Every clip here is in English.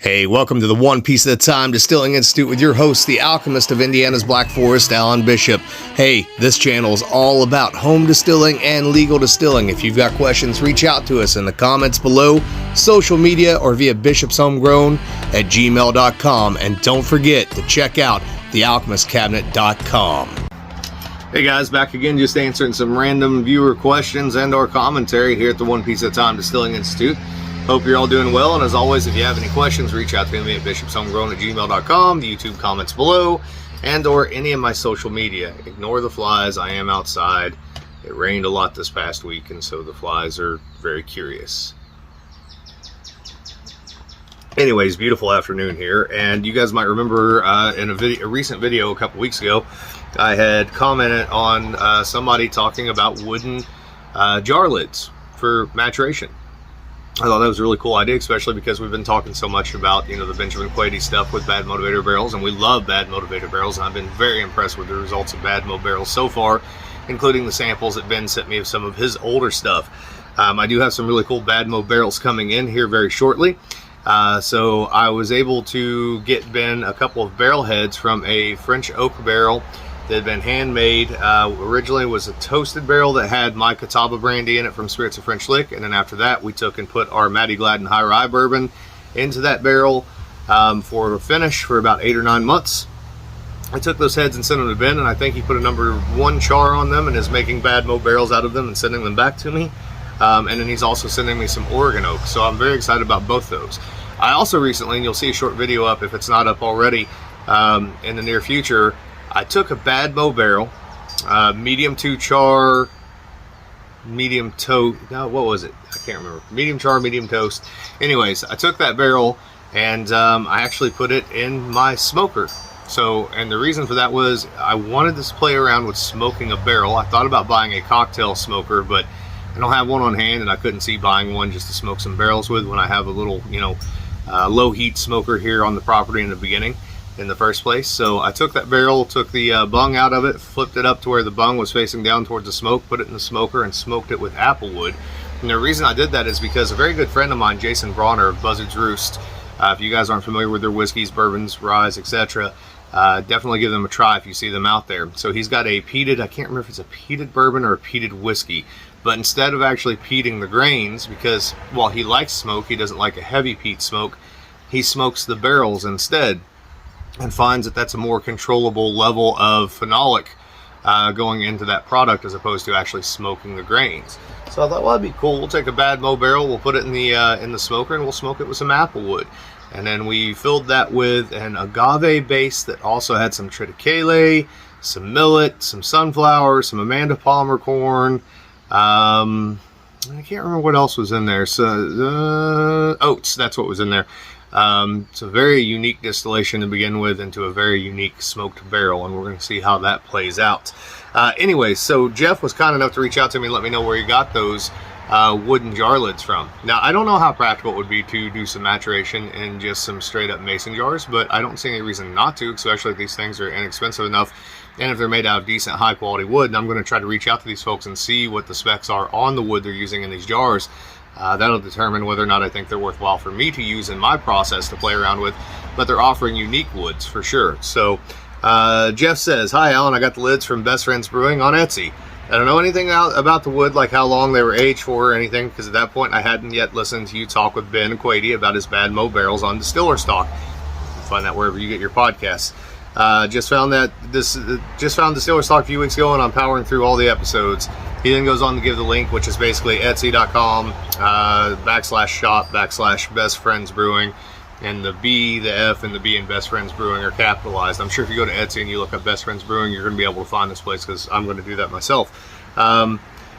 Hey, welcome to the One Piece at a Time Distilling Institute with your host, the alchemist of Indiana's Black Forest, Alan Bishop. Hey, this channel is all about home distilling and legal distilling. If you've got questions, reach out to us in the comments below, social media, or via bishopshomegrown@gmail.com. And don't forget to check out thealchemistcabinet.com. Hey guys, back again, just answering some random viewer questions and or commentary here at the One Piece at a Time Distilling Institute. Hope you're all doing well, and as always, if you have any questions, reach out to me at bishopshomegrown@gmail.com, the YouTube comments below, and or any of my social media. Ignore the flies, I am outside. It rained a lot this past week, and so the flies are very curious. Anyways, beautiful afternoon here, and you guys might remember in a recent video a couple weeks ago, I had commented on somebody talking about wooden jar lids for maturation. I thought that was a really cool idea, especially because we've been talking so much about, the Benjamin Quaid stuff with bad motivator barrels, and we love bad motivator barrels, and I've been very impressed with the results of bad mo barrels so far, including the samples that Ben sent me of some of his older stuff. I do have some really cool bad mo barrels coming in here very shortly, so I was able to get Ben a couple of barrel heads from a French oak barrel that had been handmade. Originally was a toasted barrel that had my Catawba brandy in it from Spirits of French Lick, and then after that we took and put our Matty Gladden High Rye bourbon into that barrel for a finish for about 8 or 9 months. I took those heads and sent them to Ben, and I think he put a number 1 char on them and is making bad mo barrels out of them and sending them back to me. And then he's also sending me some Oregon oak, so I'm very excited about both those. I also recently, and you'll see a short video up if it's not up already in the near future, I took a bad mo barrel, medium 2 char, medium toast, no, what was it? I can't remember. Medium char, medium toast. Anyways, I took that barrel and I actually put it in my smoker. So, and the reason for that was I wanted to play around with smoking a barrel. I thought about buying a cocktail smoker, but I don't have one on hand, and I couldn't see buying one just to smoke some barrels with when I have a little, low heat smoker here on the property in the beginning. In the first place. So I took that barrel, took the bung out of it, flipped it up to where the bung was facing down towards the smoke, put it in the smoker, and smoked it with applewood. And the reason I did that is because a very good friend of mine, Jason Bronner of Buzzard's Roost, if you guys aren't familiar with their whiskeys, bourbons, ryes, etc., definitely give them a try if you see them out there. So he's got a peated, I can't remember if it's a peated bourbon or a peated whiskey, but instead of actually peating the grains, because while he likes smoke, he doesn't like a heavy peat smoke, he smokes the barrels instead, and finds that that's a more controllable level of phenolic going into that product as opposed to actually smoking the grains. So I thought, well, that'd be cool. We'll take a bad mo barrel, we'll put it in the smoker, and we'll smoke it with some applewood. And then we filled that with an agave base that also had some triticale, some millet, some sunflower, some Amanda Palmer corn. I can't remember what else was in there. So oats, that's what was in there. It's a very unique distillation to begin with into a very unique smoked barrel, and we're going to see how that plays out. Anyway, so Jeff was kind enough to reach out to me and let me know where he got those wooden jar lids from. Now, I don't know how practical it would be to do some maturation in just some straight up mason jars, but I don't see any reason not to, especially if these things are inexpensive enough and if they're made out of decent high quality wood. And I'm going to try to reach out to these folks and see what the specs are on the wood they're using in these jars. That'll determine whether or not I think they're worthwhile for me to use in my process to play around with, but they're offering unique woods for sure. So Jeff says, "Hi Alan, I got the lids from Best Friends Brewing on Etsy. I don't know anything about the wood, like how long they were aged for or anything, because at that point I hadn't yet listened to you talk with Ben Quaid about his bad mo barrels on Distiller Stock. You can find that wherever you get your podcasts. Just found Distiller Stock a few weeks ago, and I'm powering through all the episodes." He then goes on to give the link, which is basically etsy.com/shop/Best Friends Brewing, and the B, the F, and the B in Best Friends Brewing are capitalized. I'm sure if you go to Etsy and you look up Best Friends Brewing, you're going to be able to find this place, because I'm going to do that myself.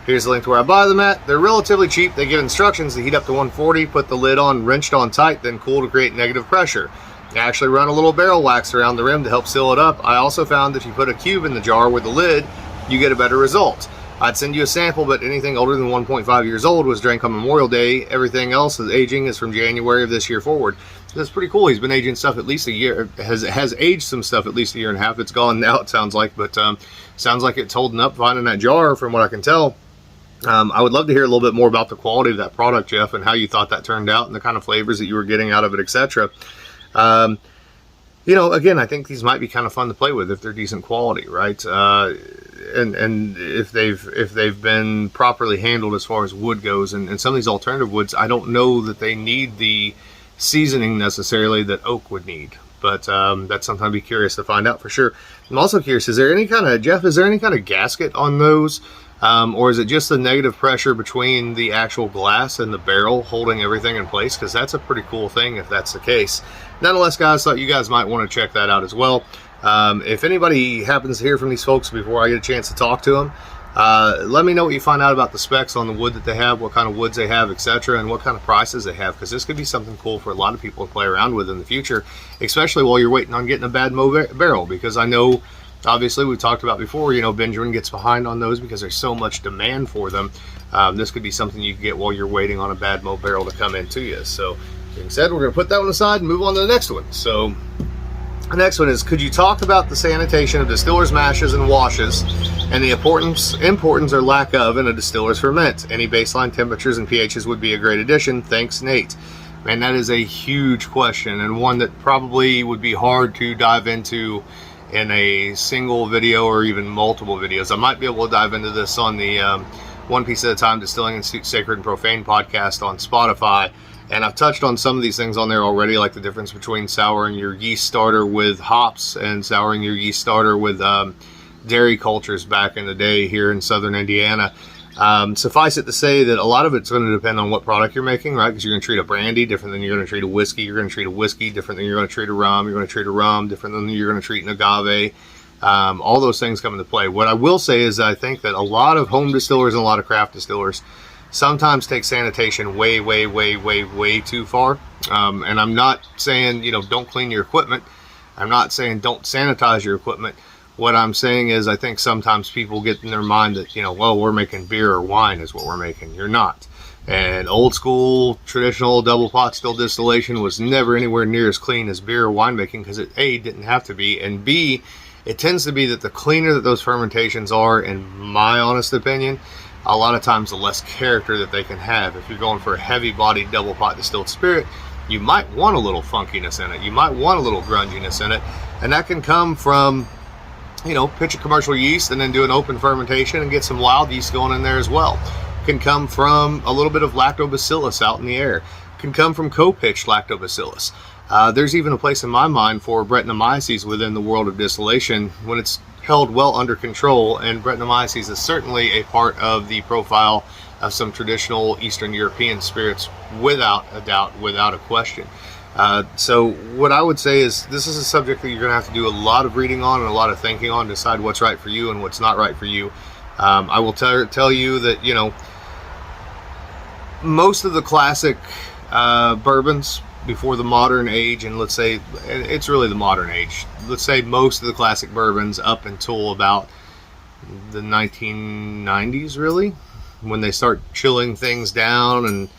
Here's the link to where I buy them at. They're relatively cheap. They give instructions to heat up to 140, put the lid on, wrenched on tight, then cool to create negative pressure. I actually run a little barrel wax around the rim to help seal it up. I also found if you put a cube in the jar with the lid, you get a better result. I'd send you a sample, but anything older than 1.5 years old was drank on Memorial Day. Everything else is aging is from January of this year forward. That's pretty cool. He's been aging stuff at least a year, has aged some stuff at least a year and a half. It's gone now, it sounds like, but sounds like it's holding up fine in that jar from what I can tell. I would love to hear a little bit more about the quality of that product, Jeff, and how you thought that turned out and the kind of flavors that you were getting out of it, etc. You know, again, I think these might be kind of fun to play with if they're decent quality, right? And if they've been properly handled as far as wood goes, and some of these alternative woods, I don't know that they need the seasoning necessarily that oak would need, but that's something I'd be curious to find out for sure. I'm also curious, is there any kind of, Jeff, is there any kind of gasket on those? Or is it just the negative pressure between the actual glass and the barrel holding everything in place? Because that's a pretty cool thing if that's the case. Nonetheless, guys, thought you guys might want to check that out as well. If anybody happens to hear from these folks before I get a chance to talk to them, let me know what you find out about the specs on the wood that they have, what kind of woods they have, etc., and what kind of prices they have, because this could be something cool for a lot of people to play around with in the future, especially while you're waiting on getting a bad barrel, because I know, obviously, we've talked about before, you know, Benjamin gets behind on those because there's so much demand for them. This could be something you can get while you're waiting on a bad barrel to come into you. So, being said, we're going to put that one aside and move on to the next one. So, the next one is, could you talk about the sanitation of distillers' mashes and washes and the importance or lack of in a distiller's ferment? Any baseline temperatures and pHs would be a great addition. Thanks, Nate. Man, that is a huge question, and one that probably would be hard to dive into in a single video or even multiple videos. I might be able to dive into this on the One Piece at a Time Distilling Institute Sacred and Profane podcast on Spotify, and I've touched on some of these things on there already, like the difference between souring your yeast starter with hops and souring your yeast starter with dairy cultures back in the day here in southern Indiana. Suffice it to say that a lot of it's going to depend on what product you're making, right? Because you're going to treat a brandy different than you're going to treat a whiskey. You're going to treat a whiskey different than you're going to treat a rum. You're going to treat a rum different than you're going to treat an agave. All those things come into play. What I will say is I think that a lot of home distillers and a lot of craft distillers sometimes take sanitation way too far. And I'm not saying, you know, don't clean your equipment. I'm not saying don't sanitize your equipment. What I'm saying is I think sometimes people get in their mind that, you know, well, we're making beer or wine is what we're making. You're not. And old school, traditional double pot still distillation was never anywhere near as clean as beer or winemaking, because it, A, didn't have to be, and B, it tends to be that the cleaner that those fermentations are, in my honest opinion, a lot of times the less character that they can have. If you're going for a heavy-bodied double pot distilled spirit, you might want a little funkiness in it. You might want a little grunginess in it, and that can come from, you know, pitch a commercial yeast and then do an open fermentation and get some wild yeast going in there as well. Can come from a little bit of lactobacillus out in the air. Can come from co-pitched lactobacillus. There's even a place in my mind for Brettanomyces within the world of distillation when it's held well under control, and Brettanomyces is certainly a part of the profile of some traditional Eastern European spirits, without a doubt, without a question. So what I would say is this is a subject that you're going to have to do a lot of reading on and a lot of thinking on, decide what's right for you and what's not right for you. I will tell you that, you know, most of the classic bourbons before the modern age, and let's say it's really the modern age, let's say most of the classic bourbons up until about the 1990s, really, when they start chilling things down and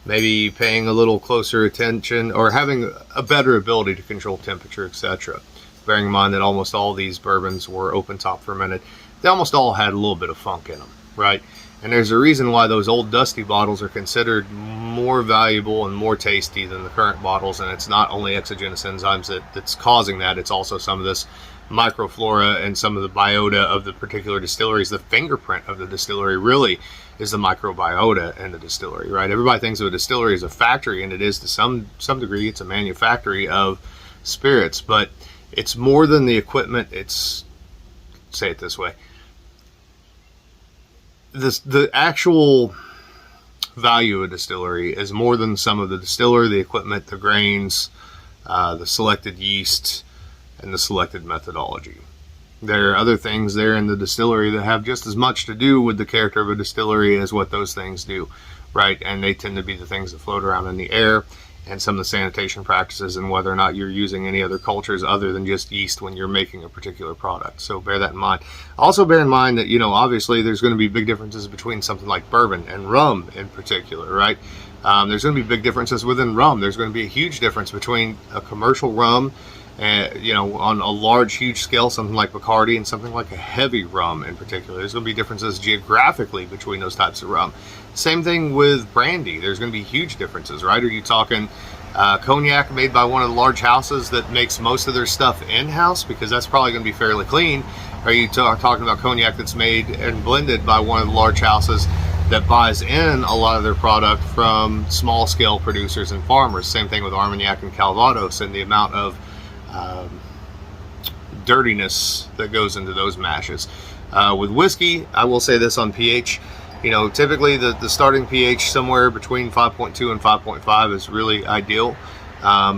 maybe paying a little closer attention or having a better ability to control temperature, etc. Bearing in mind that almost all these bourbons were open top fermented, they almost all had a little bit of funk in them, right? And there's a reason why those old dusty bottles are considered more valuable and more tasty than the current bottles. And it's not only exogenous enzymes that's causing that, it's also some of this microflora and some of the biota of the particular distilleries. The fingerprint of the distillery really is the microbiota in the distillery, right? Everybody thinks of a distillery as a factory, and it is to some degree. It's a manufactory of spirits, but it's more than the equipment. It's, say it this way, the actual value of a distillery is more than some of the distiller, the equipment, the grains, the selected yeast, and the selected methodology. There are other things there in the distillery that have just as much to do with the character of a distillery as what those things do, right? And they tend to be the things that float around in the air, and some of the sanitation practices, and whether or not you're using any other cultures other than just yeast when you're making a particular product. So bear that in mind. Also bear in mind that, you know, obviously there's going to be big differences between something like bourbon and rum in particular, right? There's going to be big differences within rum. There's going to be a huge difference between a commercial rum And, you know, on a large, huge scale, something like Bacardi and something like a heavy rum in particular. There's going to be differences geographically between those types of rum. Same thing with brandy. There's going to be huge differences, right? Are you talking cognac made by one of the large houses that makes most of their stuff in-house, because that's probably going to be fairly clean? Are you talking about cognac that's made and blended by one of the large houses that buys in a lot of their product from small-scale producers and farmers? Same thing with Armagnac and Calvados, and the amount of dirtiness that goes into those mashes. With whiskey, I will say this on pH. You know, typically the starting pH somewhere between 5.2 and 5.5 is really ideal.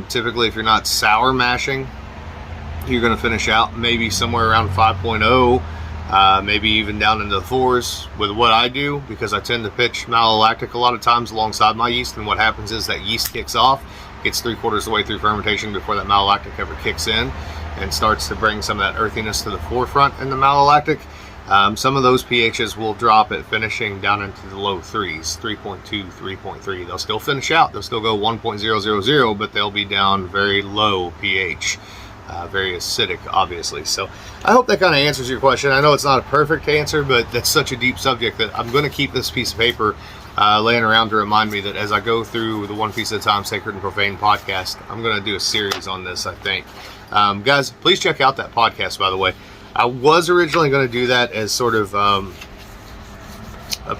Typically, if you're not sour mashing, you're going to finish out maybe somewhere around 5.0, maybe even down into the 4s. With what I do, because I tend to pitch malolactic a lot of times alongside my yeast, and what happens is that yeast kicks off, gets 3/4 of the way through fermentation before that malolactic ever kicks in and starts to bring some of that earthiness to the forefront in the malolactic. Some of those pHs will drop at finishing down into the low 3s, 3.2, 3.3. They'll still finish out. They'll still go 1.000, but they'll be down very low pH. Very acidic, obviously. So I hope that kind of answers your question. I know it's not a perfect answer, but that's such a deep subject that I'm going to keep this piece of paper laying around to remind me that as I go through the One Piece at a Time Sacred and Profane podcast, I'm going to do a series on this, I think. Guys, please check out that podcast, by the way. I was originally going to do that as sort of a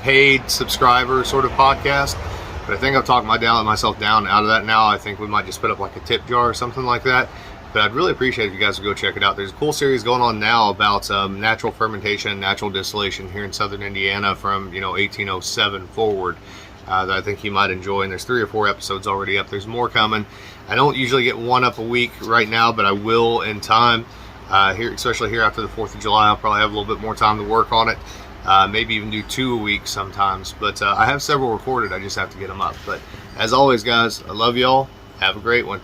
paid subscriber sort of podcast, but I think I've talked myself down out of that now. I think we might just put up like a tip jar or something like that. But I'd really appreciate if you guys would go check it out. There's a cool series going on now about natural fermentation, natural distillation here in southern Indiana from 1807 forward that I think you might enjoy. And there's 3 or 4 episodes already up. There's more coming. I don't usually get one up a week right now, but I will in time. Here, especially here after the 4th of July, I'll probably have a little bit more time to work on it. Maybe even do 2 a week sometimes. But I have several recorded. I just have to get them up. But as always, guys, I love y'all. Have a great one.